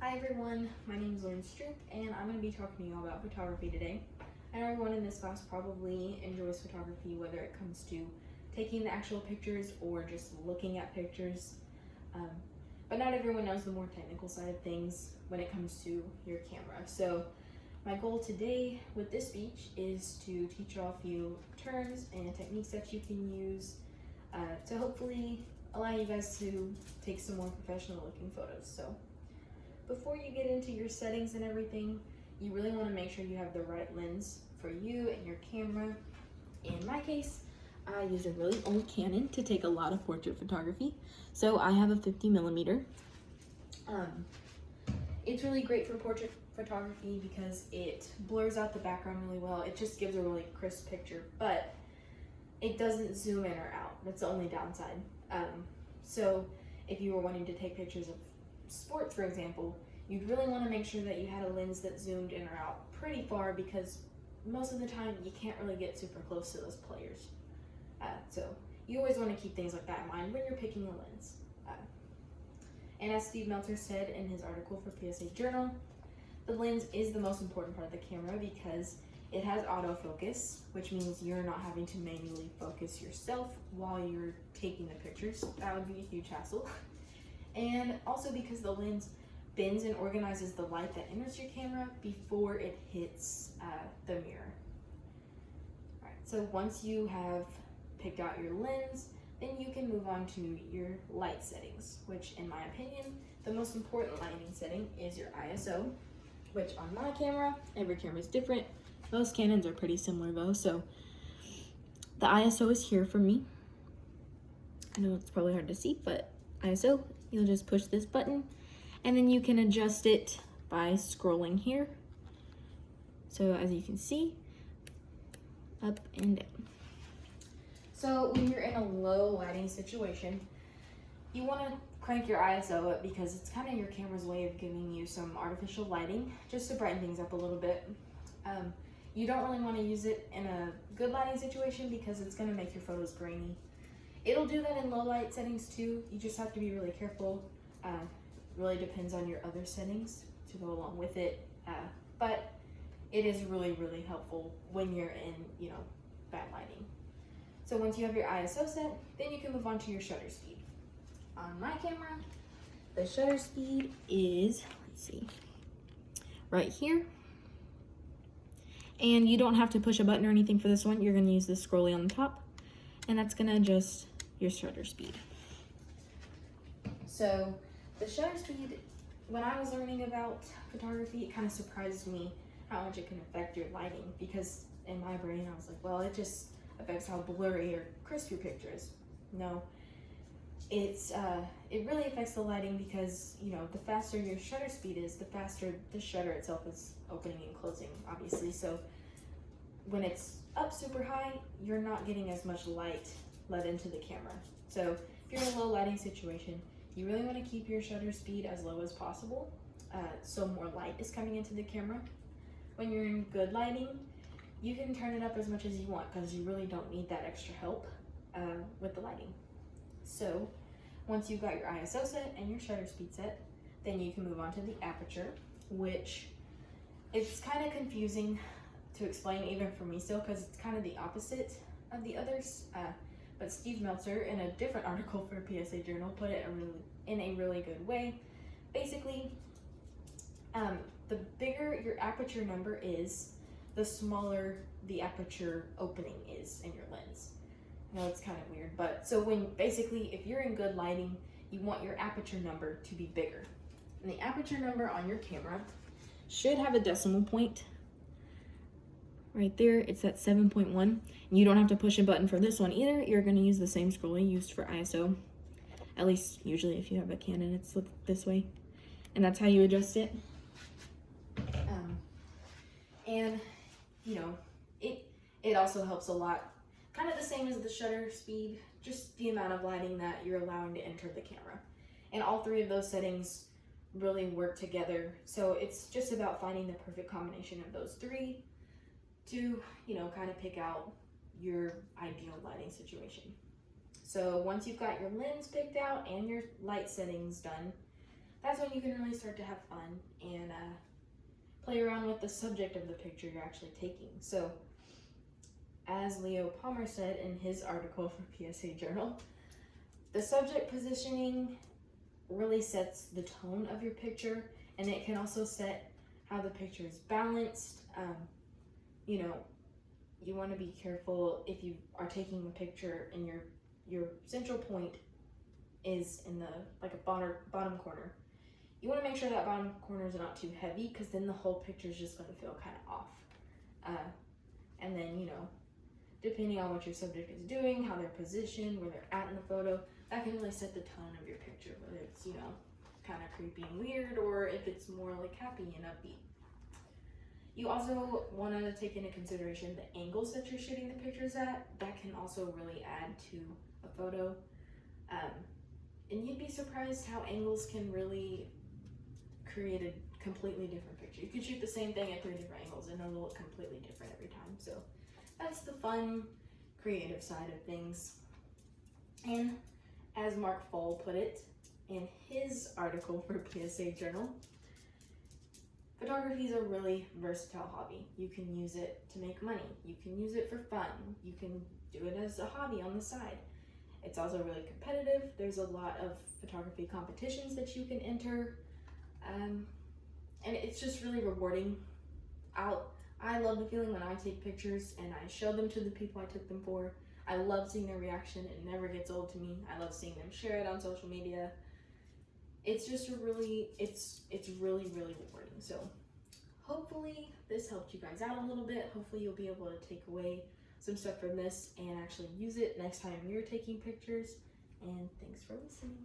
Hi everyone, my name is Lauren Stroop and I'm going to be talking to you all about photography today. I know everyone in this class probably enjoys photography, whether it comes to taking the actual pictures or just looking at pictures. But not everyone knows the more technical side of things when it comes to your camera. So my goal today with this speech is to teach you all a few terms and techniques that you can use to hopefully allow you guys to take some more professional looking photos. So before you get into your settings and everything, you really want to make sure you have the right lens for you and your camera. In my case, I use a really old Canon to take a lot of portrait photography. So I have a 50mm. It's really great for portrait photography because it blurs out the background really well. It just gives a really crisp picture, but it doesn't zoom in or out. That's the only downside. So if you were wanting to take pictures of sports, for example, you'd really want to make sure that you had a lens that zoomed in or out pretty far, because most of the time you can't really get super close to those players. So you always want to keep things like that in mind when you're picking a lens. And as Steve Meltzer said in his article for PSA Journal, the lens is the most important part of the camera because it has autofocus, which means you're not having to manually focus yourself while you're taking the pictures. That would be a huge hassle. And also because the lens bends and organizes the light that enters your camera before it hits the mirror. All right, so once you have picked out your lens, then you can move on to your light settings, which in my opinion, the most important lighting setting is your ISO, which on my camera, every camera is different. Most Canons are pretty similar though, so the ISO is here for me. I know it's probably hard to see, but ISO, you'll just push this button and then you can adjust it by scrolling here. So as you can see, up and down. So when you're in a low lighting situation, you want to crank your ISO up because it's kind of your camera's way of giving you some artificial lighting just to brighten things up a little bit. You don't really want to use it in a good lighting situation because it's going to make your photos grainy. It'll do that in low light settings too. You just have to be really careful. Really depends on your other settings to go along with it. But it is really, really helpful when you're in, bad lighting. So once you have your ISO set, then you can move on to your shutter speed. On my camera, the shutter speed is, let's see, right here. And you don't have to push a button or anything for this one. You're gonna use this scrolly on the top, and that's gonna adjust your shutter speed. So the shutter speed, when I was learning about photography, it kind of surprised me how much it can affect your lighting, because in my brain I was like, well, it just affects how blurry or crisp your picture is. No, it really affects the lighting because, the faster your shutter speed is, the faster the shutter itself is opening and closing, obviously. So when it's up super high, you're not getting as much light let into the camera. So if you're in a low lighting situation, you really want to keep your shutter speed as low as possible, so more light is coming into the camera. When you're in good lighting, you can turn it up as much as you want because you really don't need that extra help with the lighting. So once you've got your ISO set and your shutter speed set, then you can move on to the aperture, which it's kind of confusing to explain even for me still because it's kind of the opposite of the others. But Steve Meltzer, in a different article for PSA Journal, put it in a really good way. Basically, the bigger your aperture number is, the smaller the aperture opening is in your lens. I know it's kind of weird, but so if you're in good lighting, you want your aperture number to be bigger. And the aperture number on your camera should have a decimal point. Right there, it's at 7.1. And you don't have to push a button for this one either. You're going to use the same scroll you used for ISO. At least usually if you have a Canon, it's this way. And that's how you adjust it. It also helps a lot. Kind of the same as the shutter speed, just the amount of lighting that you're allowing to enter the camera. And all three of those settings really work together. So it's just about finding the perfect combination of those three to, kind of pick out your ideal lighting situation. So once you've got your lens picked out and your light settings done, that's when you can really start to have fun and play around with the subject of the picture you're actually taking. So, as Leo Palmer said in his article for PSA Journal, the subject positioning really sets the tone of your picture, and it can also set how the picture is balanced. You know, you want to be careful if you are taking a picture and your central point is in the like a bottom corner. You want to make sure that bottom corner is not too heavy, because then the whole picture is just going to feel kind of off. And then, you know, depending on what your subject is doing, how they're positioned, where they're at in the photo, that can really set the tone of your picture, whether it's, you know, kind of creepy and weird, or if it's more like happy and upbeat. You also want to take into consideration the angles that you're shooting the pictures at. That can also really add to a photo. And you'd be surprised how angles can really create a completely different picture. You could shoot the same thing at 3 different angles and it'll look completely different every time. So that's the fun, creative side of things. And as Mark Foll put it in his article for PSA Journal, photography is a really versatile hobby. You can use it to make money. You can use it for fun. You can do it as a hobby on the side. It's also really competitive. There's a lot of photography competitions that you can enter. And it's just really rewarding. I love the feeling when I take pictures and I show them to the people I took them for. I love seeing their reaction. It never gets old to me. I love seeing them share it on social media. It's just it's really, really rewarding. So hopefully this helped you guys out a little bit. Hopefully you'll be able to take away some stuff from this and actually use it next time you're taking pictures. And thanks for listening.